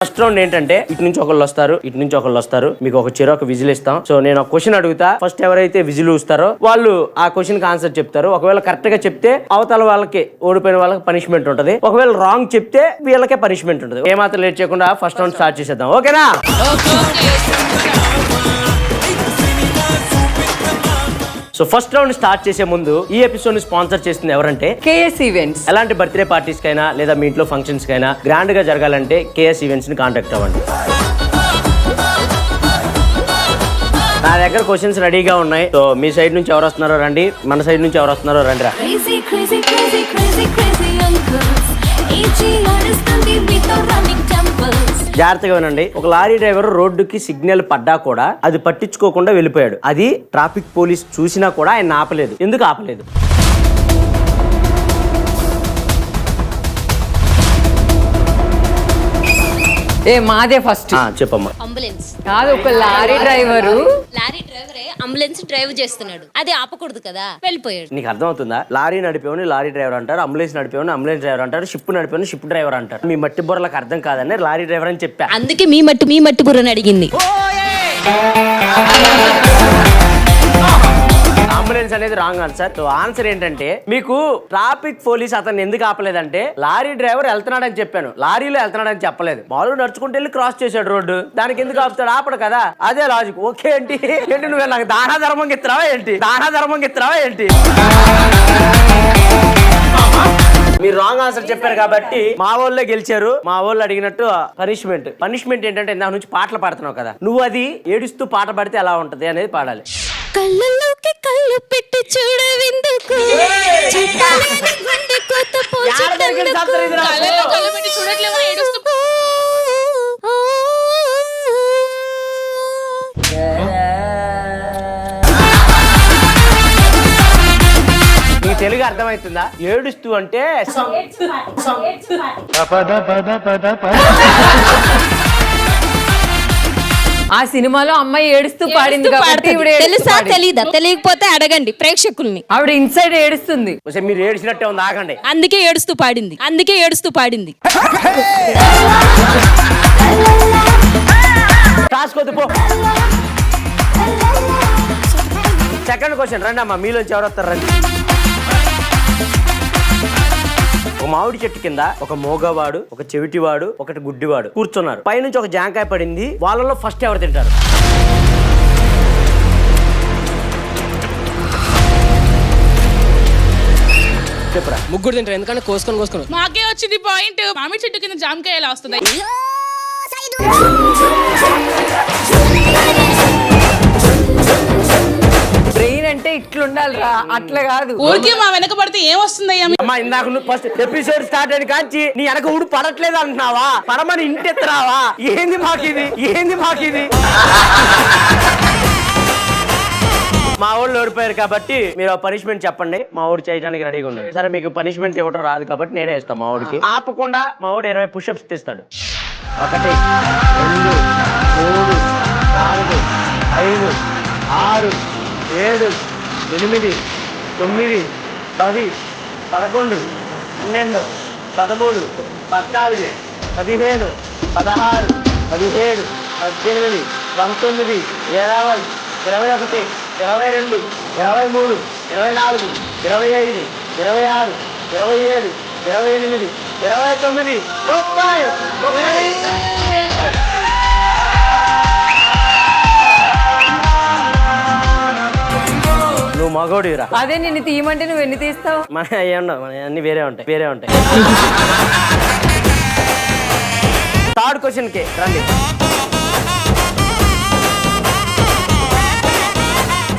First round ఏంటంటే ఇటు నుంచి ఒకళ్ళు వస్తారు, ఇటు నుంచి ఒకళ్ళు వస్తారు. మీకు ఒక చెరొక విజిల్ ఇస్తాం. సో నేను ఒక క్వశ్చన్ అడుగుతా. ఫస్ట్ ఎవరైతే విజిల్ ఊస్తారో వాళ్ళు ఆ క్వశ్చన్ కి ఆన్సర్ చెప్తారు. ఒకవేళ కరెక్ట్ గా చెప్తే అవతల వాళ్ళకి, ఓడిపోయిన వాళ్ళకి పనిష్మెంట్ ఉంటది. ఒకవేళ రాంగ్ చెప్తే వీళ్ళకే పనిష్మెంట్ ఉంటది. ఏమాత్రం లేట్ చేయకుండా ఫస్ట్ రౌండ్ స్టార్ట్ చేసేద్దాం. ఓకేనా? సో ఫస్ట్ రౌండ్ స్టార్ట్ చేసే ముందు ఈ ఎపిసోడ్ ని స్పాన్సర్ చేస్తుంది ఎవరంటే కేఎస్ ఈవెంట్స్. ఎలాంటి బర్త్డే పార్టీస్ కైనా లేదా మీ ఇంట్లో ఫంక్షన్స్ కైనా గ్రాండ్ గా జరగాలంటే కేఎస్ ఈవెంట్స్ ని కాంటాక్ట్ అవ్వండి. నా దగ్గర క్వశ్చన్స్ రెడీగా ఉన్నాయి. సో మీ సైడ్ నుంచి ఎవరు వస్తున్నారో రండి, మన సైడ్ నుంచి ఎవరు వస్తున్నారో రండి రా. జాగ్రత్తగా వినండి. ఒక లారీ డ్రైవర్ రోడ్డుకి సిగ్నల్ పడ్డా కూడా అది పట్టించుకోకుండా వెళ్ళిపోయాడు. అది ట్రాఫిక్ పోలీస్ చూసినా కూడా ఆయన ఆపలేదు. ఎందుకు ఆపలేదు? మాదే ఫస్ట్. చెప్పమ్మా. అంబులెన్స్ కాదు, ఒక లారీ డ్రైవరే అంబులెన్స్ డ్రైవ్ చేస్తున్నాడు. అది ఆపకూడదు కదా, వెళ్ళిపోయాడు. నీకు అర్థమవుతుందా? లారీ నడిపేవని లారీ డ్రైవర్ అంటారు, అంబులెన్స్ నడిపేవని అంబులెన్స్ డ్రైవర్ అంటారు, షిప్ నడిపేవని షిప్ డ్రైవర్ అంటారు. మీ మట్టి బుర్రలకు అర్థం కాదని లారీ డ్రైవర్ అని చెప్పా. అందుకే మీ మట్టి బుర్రని అడిగింది. అంబులెన్స్ అనేది రాంగ్ ఆన్సర్. సో ఆన్సర్ ఏంటంటే, మీకు ట్రాఫిక్ పోలీస్ అతన్ని ఎందుకు ఆపలేదంటే లారీ డ్రైవర్ వెళ్తున్నాడని చెప్పాను, లారీలో వెళ్తున్నాడని చెప్పలేదు. మామూలుగా నడుచుకుంటూ వెళ్ళి క్రాస్ చేశాడు రోడ్డు. దానికి ఎందుకు ఆపుతాడు? ఆపడు కదా. అదే లాజిక్. ఓకే ఏంటి నువ్వు నాకు దానా ధర్మం ఇస్తున్నావా ఏంటి? మీరు రాంగ్ ఆన్సర్ చెప్పారు కాబట్టి మా వాళ్ళే గెలిచారు. మా వాళ్ళు అడిగినట్టు పనిష్మెంట్ ఏంటంటే ఇందాక నుంచి పాటలు పాడుతున్నావు కదా, నువ్వు అది ఏడుస్తూ పాట పాడితే ఎలా ఉంటది అనేది పాడాలి. కళ్ళలోకి కళ్ళు పెట్టి చూడవెందుకు, నీ తెలుగు అర్థమవుతుందా? ఏడుస్తూ అంటే ఆ సినిమాలో అమ్మాయి ఏడుస్తూ పాడింది కాబట్టి తెలుసా తెలీదా? తెలియకపోతే అడగండి ప్రేక్షకుల్ని. ఆవిడ ఇన్సైడ్ ఏడుస్తుంది. మీరు ఏడిచినట్టే ఉంది, ఆగండి. అందుకే ఏడుస్తూ పాడింది. రాసుకోద్దు పో. సెకండ్ క్వశ్చన్ రండి అమ్మా, మీలోంచి ఎవరు వస్తారు రండి. ఒక మామిడి చెట్టు కింద ఒక మోగవాడు, ఒక చెవిటివాడు, ఒకటి గుడ్డివాడు కూర్చున్నారు. పైనుంచి ఒక జాంకాయ పడింది. వాళ్ళలో ఫస్ట్ ఎవరు తింటారు? చెప్పురా. ముగ్గురు తింటారు, ఎందుకంటే కోసుకొని మాకే వచ్చింది పాయింట్. మామిడి చెట్టు కింద జామకాయ ఎలా వస్తుంది? బ్రెయిన్ అంటే ఇట్లుండాలిరా, అట్లా కాదు. ఊరికే మా వెనక పడితే ఏం వస్తుందయ్యా? అమ్మా, ఇందాక నువ్వు ఫస్ట్ ఎపిసోడ్ స్టార్ట్ అయిన కాంచి నీ వెనక ఊడు పడట్లేదు అంటున్నావా? పడమని ఇంటెత్తరావా? ఏంది మాకిది? మా ఊళ్ళు ఓడిపోయారు కాబట్టి మీరు పనిష్మెంట్ చెప్పండి. మా ఊడు చేయడానికి రెడీగా ఉన్నారు. సరే, మీకు పనిష్మెంట్ ఇవ్వడం రాదు కాబట్టి నేనే ఇస్తాను. మా ఊడికి ఆపకుండా మా ఊడు 20 పుషప్స్ తీస్తాడు. 1 2 3 4 5 6 7 8 9 10 11 12 13 14 15 16 17 18 19 20 21 22 23 24 25 26 27 28 29 30. నువ్వు మగోడిరా. అదే నిన్ను తీయమంటే నువ్వు ఎన్ని తీస్తావు? మన అన్ని వేరే ఉంటాయి. థర్డ్ క్వశ్చన్ కి రండి.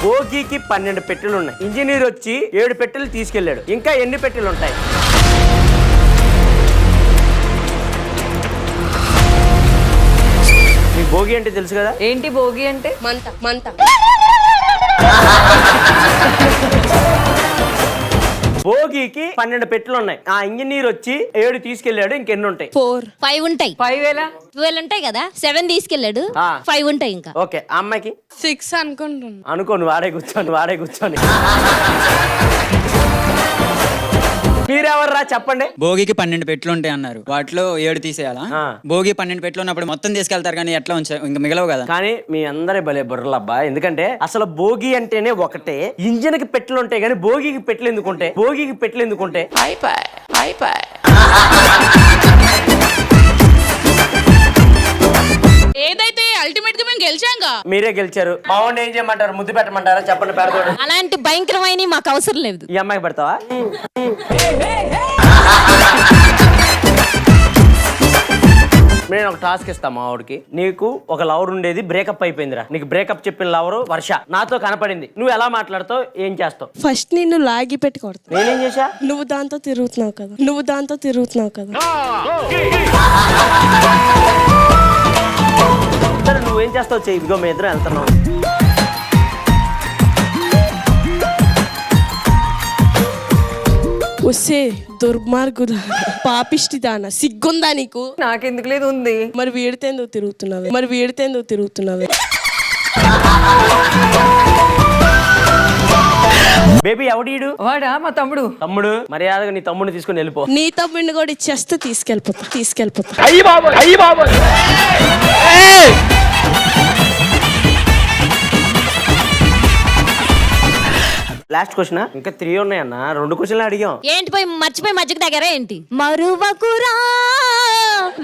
భోగికి 12 పెట్టెలు ఉన్నాయి. ఇంజనీర్ వచ్చి 7 పెట్టెలు తీసుకెళ్లాడు. ఇంకా ఎన్ని పెట్టెలు ఉంటాయి? మీకు భోగి అంటే తెలుసు కదా? ఏంటి భోగి అంటే? మంత భోగికి 12 పెట్టెలు ఉన్నాయి. ఆ ఇంజనీర్ వచ్చి 7 తీసుకెళ్లాడు. ఇంకెన్ని ఉంటాయి? 4 5 ఉంటాయి. 5 ఎలా? 12 ఉంటాయి కదా. 7 తీసుకెళ్ళాడు, 5 ఉంటాయి. ఇంకా ఓకే. ఆ అమ్మాయికి 6 అనుకుంటున్నా. అనుకో, నువ్వు వాడే కూర్చొని మీరెవర్రా చెప్పండి. భోగికి 12 పెట్లు ఉంటాయి అన్నారు, వాటిలో 7 తీసేయాలా? ఆ. భోగి 12 పెట్లు ఉన్నప్పుడు మొత్తం తీసుకెళ్తారు కానీ ఎట్లా ఉంచారు, ఇంకా మిగలవు కదా? కానీ మీ అందరి భలే బుర్రలబ్బా. ఎందుకంటే అసలు భోగి అంటేనే ఒకటే, ఇంజిన్ కి పెట్లు ఉంటాయి కానీ భోగికి పెట్లు ఎందుకుంటాయి? భోగికి పెట్లు ఎందుకుంటాయి? ఏదైతే అల్టిమేట్ గా మేము గెలిచాంగా. మీరే గెలిచారు. మా వాడిని ఏం చేయమంటారు? ముద్దు పెట్టమంటారా? చెప్పండి పెడతాడు. అలాంటి భయంకరమైన మాకు అవసరం లేదు. ఈ అమ్మాయికి పెడతావా? నేను ఒక టాస్క్ ఇస్తా మా వాడికి. నీకు ఒక లవర్ ఉండేది, బ్రేకప్ అయిపోయిందిరా. నీకు బ్రేకప్ చెప్పిన లవరు వర్ష నాతో కనపడింది. నువ్వు ఎలా మాట్లాడతావు, ఏం చేస్తావు? ఫస్ట్ నిన్ను లాగి పెట్టి కొడతా. నేనేం చేశా? నువ్వు దాంతో తిరుగుతున్నావు కదా. సరే నువ్వేం చేస్తావు చెయ్యి. ఇదిగో మీ ఇద్దరం వెళ్తున్నావు. వస్తే దుర్మార్గుదా, పాపిష్టిదానా, సిగ్గుందా నీకు? నాకెందుకు లేదు, ఉంది. మరి వీడితేందుకు తిరుగుతున్నావే? బేబీ ఎవడీడు? వాడా మా తమ్ముడు. తమ్ముడు మర్యాదగా నీ తమ్ముడిని తీసుకుని వెళ్ళిపో. నీ తమ్ముడిని కూడా ఇచ్చేస్తే తీసుకెళ్ళిపోతా. Last question. ఇంకా 3 ఉన్నాయన్న. 2 క్వశ్చన్లు అడిగాం. ఏంటి పోయి మర్చిపోయి మధ్యకి దగ్గర ఏంటి? మరువకురా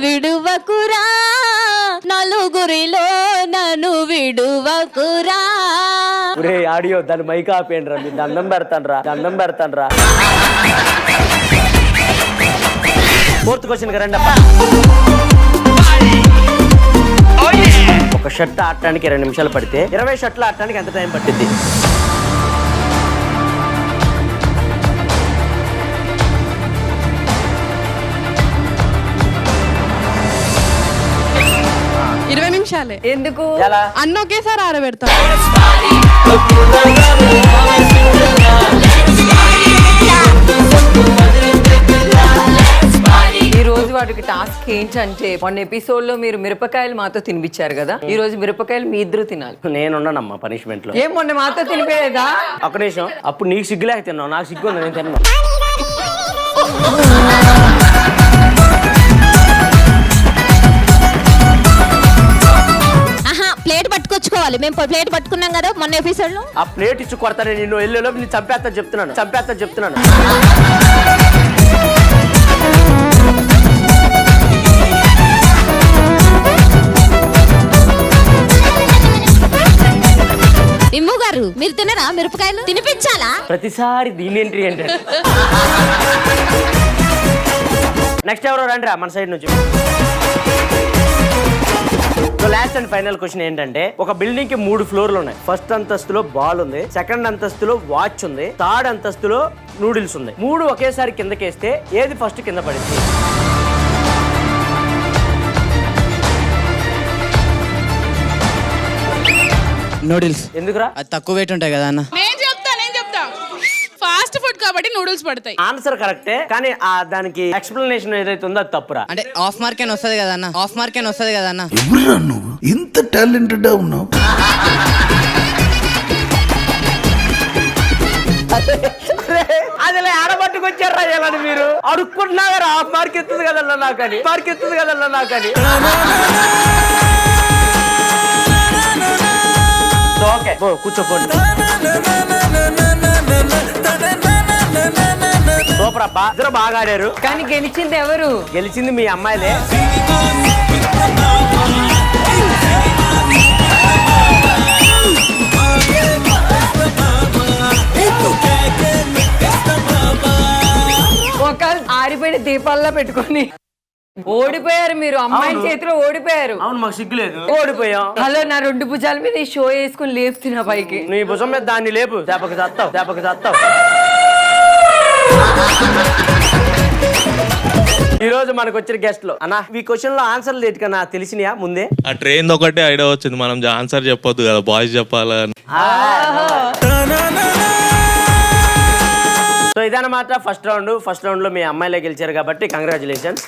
విడువకురా, నలుగురిలో నన్ను విడువకురా. ఒరే ఆడియో దాని మైక్ ఆపేయండి రా. మీరు దండం పెడతాను రా. 4th క్వశ్చన్ కి రండి. ఒక షర్ట్ ఆడటానికి 2 నిమిషాలు పడితే 20 షర్ట్లు ఆడటానికి ఎంత టైం పట్టింది? ఎందుకు? ఎలా? అన్న ఒకేసారి ఆరబెడతా. ఈ రోజు వాటికి టాస్క్ ఏంటంటే, మొన్న ఎపిసోడ్ లో మీరు మిరపకాయలు మాతో తినిపించారు కదా, ఈ రోజు మిరపకాయలు మీ ఇద్దరు తినాలి. నేనున్నానమ్మా పనిష్మెంట్ లో. ఏం మొన్న మాతో తినిపోయేదా? ఒక నిమిషం. అప్పుడు నీకు సిగ్గు లేక తిన్నావు, నాకు సిగ్గు ఉంది, నేను తిన్నాను. ప్లేట్ పట్టుకొచ్చుకోవాలి. మేము ప్లేట్ పట్టుకున్నాం కదా మొన్న ఎపిసోడ్ లో. ఆ ప్లేట్ ఇచ్చి కొడతానే నిన్ను. ఎల్లులో నేను చంపేస్తా చెప్తున్నాను. ఇమ్ము గారు మీరు తినరా మిరపకాయలు? తినిపించాలా? ప్రతిసారి దీని ఎంట్రీ ఏంటంటే. నెక్స్ట్ ఎవరో రండి రా మన సైడ్ నుంచి. లాస్ట్ అండ్ ఫైనల్ క్వశ్చన్ ఏంటంటే, ఒక బిల్డింగ్ కి 3 ఫ్లోర్లు ఉన్నాయి. ఫస్ట్ అంతస్తులో బాల్ ఉంది, సెకండ్ అంతస్తులో వాచ్ ఉంది, థర్డ్ అంతస్తులో నూడిల్స్ ఉంది. 3 ఒకేసారి కిందకేస్తే ఏది ఫస్ట్ కింద పడింది? నూడిల్స్. ఎందుకురా? అది తక్కువ వెయిట్ ఉంటాయి కదా అన్న. నేను చెప్తా ఫాస్ట్ ఫుడ్ కాబట్టి నూడిల్స్ పడతాయి. ఆన్సర్ కరెక్టే, కానీ దానికి ఎక్స్ప్లెనేషన్ ఏదైతే ఉందో అది తప్పురా. అంటే ఆఫ్ మార్క్ అని వస్తుంది కదా అన్న. ఎవరురా నువ్వు ఇంత టాలెంటెడ్ ఉన్నావు? అసలు ఆడబట్టుకొచ్చారా ఇలాని మీరు? అడుక్కుంటున్నారా? హాఫ్ మార్క్ ఎత్తుంది కదల్లా నాకని. ఓకే కూర్చోపోండి. సూపర్ అబ్బా, ఇద్దరు బాగా ఆడారు. కానీ గెలిచింది ఎవరు? గెలిచింది మీ అమ్మాయిలే. ఒక ఆరిపోయిన దీపాల్లో పెట్టుకొని ఓడిపోయారు మీరు. అమ్మాయి చేతిలో ఓడిపోయారు. అవును, మాకు సిగ్గులేదు, ఓడిపోయాం. హలో, నా 2 భుజాల మీద ఈ షో వేసుకుని లేపుతున్నా పైకి. నీ భుజం మీద దాన్ని లేపు, దెబ్బకి చస్తావు. ఈ రోజు మనకు వచ్చిన గెస్ట్లు అన్న, ఈ క్వశ్చన్ లో ఆన్సర్ లేట్ కన్నా తెలిసినయా ముందే? ఆ ట్రైన్ ఒకటే ఐడియా వచ్చింది, మనం ఆన్సర్ చెప్పొద్దు కదా, బాయ్స్ చెప్పాలని. సో ఇదన్నమాట ఫస్ట్ రౌండ్ లో మీ అమ్మాయిలే గెలిచారు కాబట్టి కంగ్రాచులేషన్స్.